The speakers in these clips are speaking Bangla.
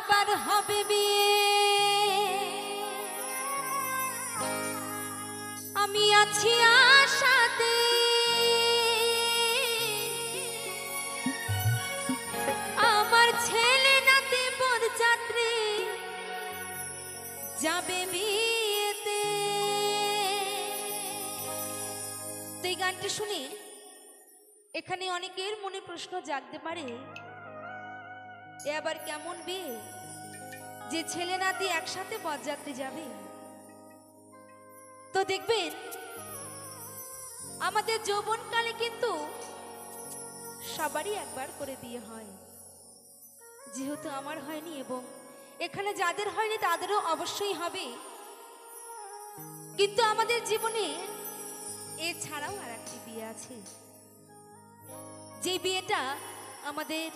আবার হবে বিয়ে, আমি আছি আশাতে। আমার ছেলে নাতি বরযাত্রী যাবে বিয়েতে। তো এই গানটি শুনে এখানে অনেকের মনে প্রশ্ন জাগতে পারে, এ আবার কেমন বিয়ে যে ছেলে নাতি একসাথে বরযাত্রী যাবে। তো দেখবেন আমাদের যৌবনকালে কিন্তু সবারই একবার করে বিয়ে হয়, যেহেতু আমার হয়নি এবং এখানে যাদের হয়নি তাদেরও অবশ্যই হবে। কিন্তু আমাদের জীবনে এছাড়াও আর একটি বিয়ে আছে, যে বিয়েটা আমাদের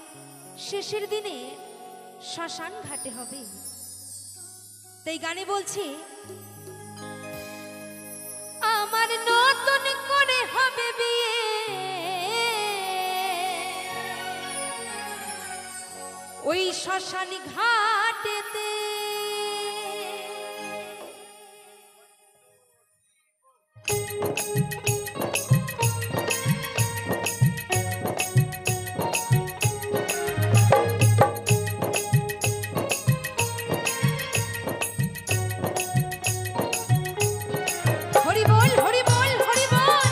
শেষের দিনে শ্মশান ঘাটে হবে। তাই গানে বলছে, আমার নতুন করে হবে বিয়ে, ওই শ্মশান ঘাটেতে। হরি বল, হরি বল, হরি বল।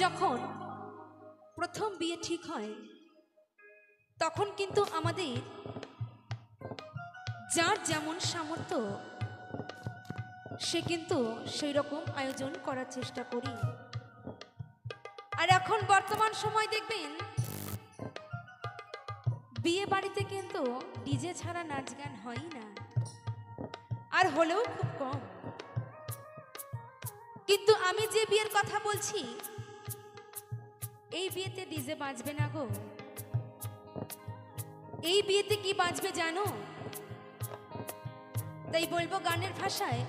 যখন প্রথম বিয়ে ঠিক হয় তখন কিন্তু আমাদের যার যেমন সামর্থ্য সে কিন্তু সেই রকম আয়োজন করার চেষ্টা করি। আর এখন বর্তমান সময় দেখবেন বিয়ে বাড়িতে কিন্তু ডিজে ছাড়া নাচ গান হয় না, আর হলেও খুব কম। কিন্তু আমি যে বিয়ের কথা বলছি এই বিয়েতে ডিজে বাজবে না গো। এই বিয়েতে কি বাজবে জানো? তাই বলবো গানের ভাষায়,